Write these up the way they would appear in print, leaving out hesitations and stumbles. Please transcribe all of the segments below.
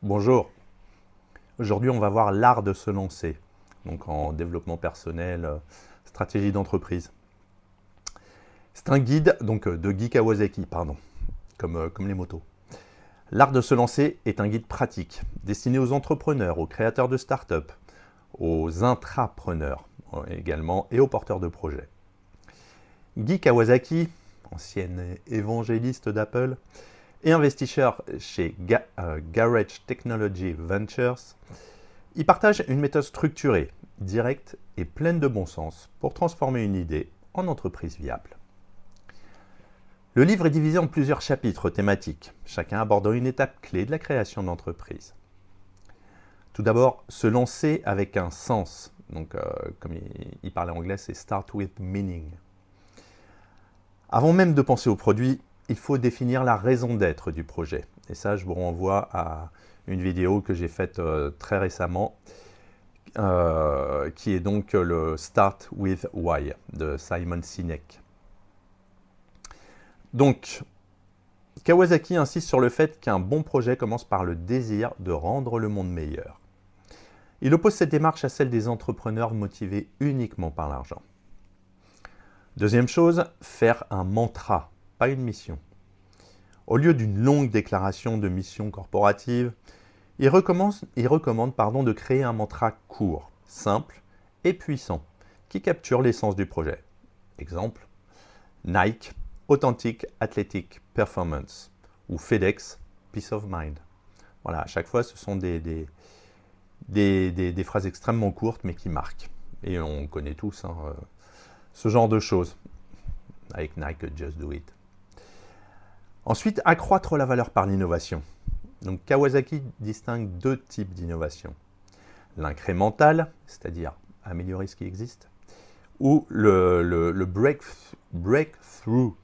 Bonjour, aujourd'hui on va voir l'art de se lancer, donc en développement personnel, stratégie d'entreprise. C'est un guide de Guy Kawasaki, pardon, comme les motos. L'art de se lancer est un guide pratique, destiné aux entrepreneurs, aux créateurs de start-up, aux intrapreneurs également et aux porteurs de projets. Guy Kawasaki, ancien évangéliste d'Apple, et investisseur chez Garage Technology Ventures, il partage une méthode structurée, directe et pleine de bon sens pour transformer une idée en entreprise viable. Le livre est divisé en plusieurs chapitres thématiques, chacun abordant une étape clé de la création d'entreprise. Tout d'abord, se lancer avec un sens. Donc, comme il parlait anglais, c'est Start with Meaning. Avant même de penser au produit, il faut définir la raison d'être du projet. Et ça, je vous renvoie à une vidéo que j'ai faite très récemment, qui est donc le Start with Why de Simon Sinek. Donc, Kawasaki insiste sur le fait qu'un bon projet commence par le désir de rendre le monde meilleur. Il oppose cette démarche à celle des entrepreneurs motivés uniquement par l'argent. Deuxième chose, faire un mantra, pas une mission. Au lieu d'une longue déclaration de mission corporative, il recommande de créer un mantra court, simple et puissant, qui capture l'essence du projet. Exemple, Nike, Authentic Athletic Performance, ou FedEx, Peace of Mind. Voilà, à chaque fois, ce sont des phrases extrêmement courtes, mais qui marquent. Et on connaît tous ce genre de choses, avec Nike, Just Do It. Ensuite, accroître la valeur par l'innovation. Donc Kawasaki distingue deux types d'innovation. L'incrémental, c'est-à-dire améliorer ce qui existe, ou le breakthrough.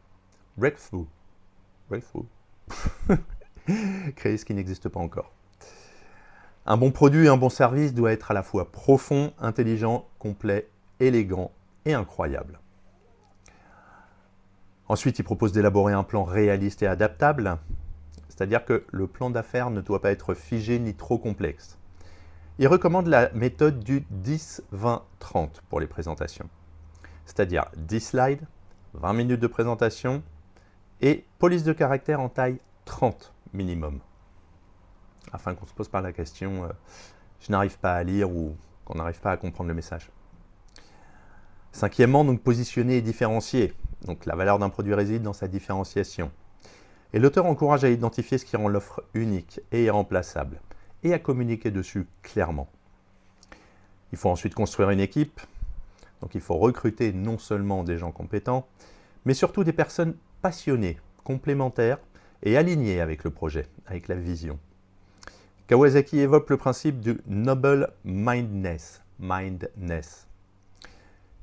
Créer ce qui n'existe pas encore. Un bon produit et un bon service doit être à la fois profond, intelligent, complet, élégant et incroyable. Ensuite, il propose d'élaborer un plan réaliste et adaptable, c'est-à-dire que le plan d'affaires ne doit pas être figé ni trop complexe. Il recommande la méthode du 10-20-30 pour les présentations, c'est-à-dire 10 slides, 20 minutes de présentation et police de caractère en taille 30 minimum, afin qu'on ne se pose pas la question je n'arrive pas à lire ou qu'on n'arrive pas à comprendre le message. Cinquièmement, donc positionner et différencier. Donc la valeur d'un produit réside dans sa différenciation. Et l'auteur encourage à identifier ce qui rend l'offre unique et irremplaçable, et à communiquer dessus clairement. Il faut ensuite construire une équipe. Donc il faut recruter non seulement des gens compétents, mais surtout des personnes passionnées, complémentaires et alignées avec le projet, avec la vision. Kawasaki évoque le principe du noble mindness.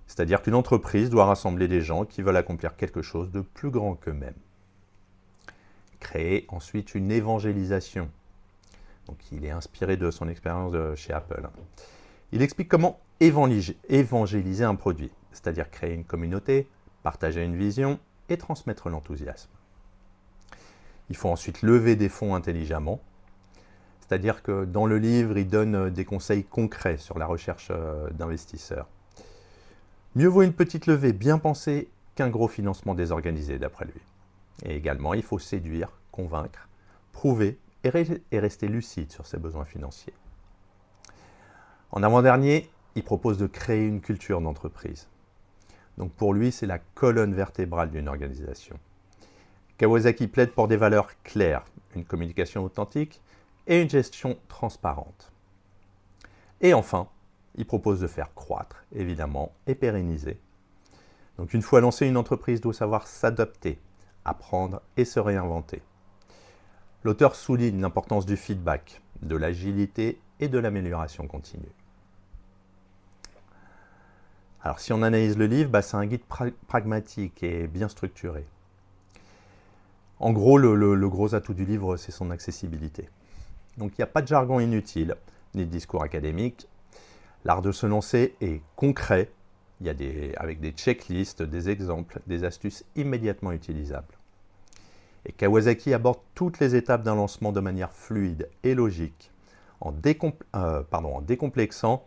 C'est-à-dire qu'une entreprise doit rassembler des gens qui veulent accomplir quelque chose de plus grand qu'eux-mêmes. Créer ensuite une évangélisation. Donc, il est inspiré de son expérience chez Apple. Il explique comment évangéliser un produit, c'est-à-dire créer une communauté, partager une vision et transmettre l'enthousiasme. Il faut ensuite lever des fonds intelligemment, c'est-à-dire que dans le livre, il donne des conseils concrets sur la recherche d'investisseurs. Mieux vaut une petite levée bien pensée qu'un gros financement désorganisé, d'après lui. Et également, il faut séduire, convaincre, prouver et rester lucide sur ses besoins financiers. En avant-dernier, il propose de créer une culture d'entreprise. Donc pour lui, c'est la colonne vertébrale d'une organisation. Kawasaki plaide pour des valeurs claires, une communication authentique et une gestion transparente. Et enfin, il propose de faire croître, évidemment, et pérenniser. Donc une fois lancée, une entreprise doit savoir s'adapter, apprendre et se réinventer. L'auteur souligne l'importance du feedback, de l'agilité et de l'amélioration continue. Alors si on analyse le livre, c'est un guide pragmatique et bien structuré. En gros, le gros atout du livre, c'est son accessibilité. Donc il n'y a pas de jargon inutile, ni de discours académique. L'art de se lancer est concret, avec des checklists, des exemples, des astuces immédiatement utilisables. Et Kawasaki aborde toutes les étapes d'un lancement de manière fluide et logique, en décomplexant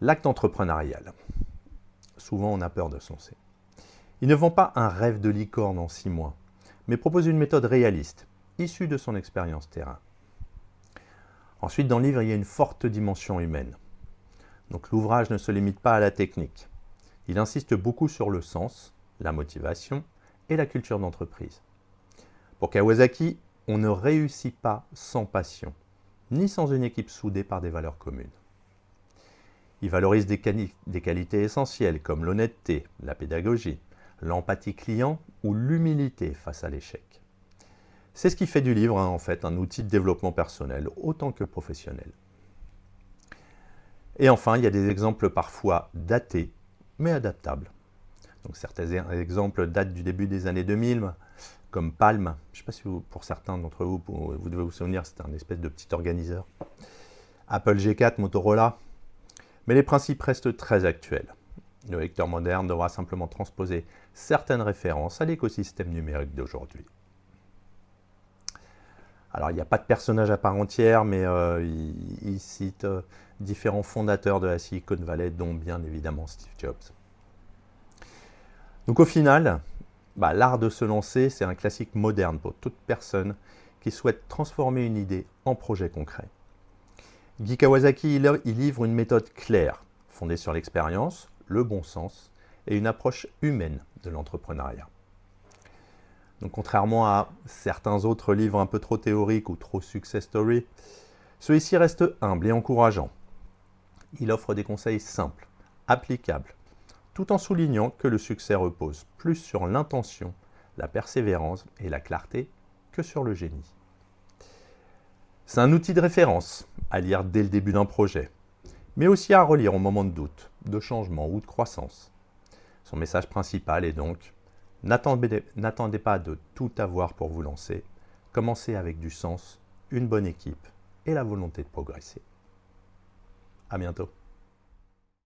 l'acte entrepreneurial. Souvent, on a peur de se lancer. Il ne vend pas un rêve de licorne en 6 mois, mais propose une méthode réaliste, issue de son expérience terrain. Ensuite, dans le livre, il y a une forte dimension humaine. Donc l'ouvrage ne se limite pas à la technique. Il insiste beaucoup sur le sens, la motivation et la culture d'entreprise. Pour Kawasaki, on ne réussit pas sans passion, ni sans une équipe soudée par des valeurs communes. Il valorise des qualités essentielles comme l'honnêteté, la pédagogie, l'empathie client ou l'humilité face à l'échec. C'est ce qui fait du livre, en fait, un outil de développement personnel autant que professionnel. Et enfin, il y a des exemples parfois datés, mais adaptables. Donc, certains exemples datent du début des années 2000, comme Palm. Je ne sais pas si pour certains d'entre vous, vous devez vous souvenir, c'était un espèce de petit organiseur. Apple G4, Motorola. Mais les principes restent très actuels. Le lecteur moderne devra simplement transposer certaines références à l'écosystème numérique d'aujourd'hui. Alors, il n'y a pas de personnage à part entière, mais il cite différents fondateurs de la Silicon Valley, dont bien évidemment Steve Jobs. Donc au final, l'art de se lancer, c'est un classique moderne pour toute personne qui souhaite transformer une idée en projet concret. Guy Kawasaki, il livre une méthode claire, fondée sur l'expérience, le bon sens et une approche humaine de l'entrepreneuriat. Donc, contrairement à certains autres livres un peu trop théoriques ou trop success story, celui-ci reste humble et encourageant. Il offre des conseils simples, applicables, tout en soulignant que le succès repose plus sur l'intention, la persévérance et la clarté que sur le génie. C'est un outil de référence à lire dès le début d'un projet, mais aussi à relire au moment de doute, de changement ou de croissance. Son message principal est donc: n'attendez pas de tout avoir pour vous lancer. Commencez avec du sens, une bonne équipe et la volonté de progresser. À bientôt.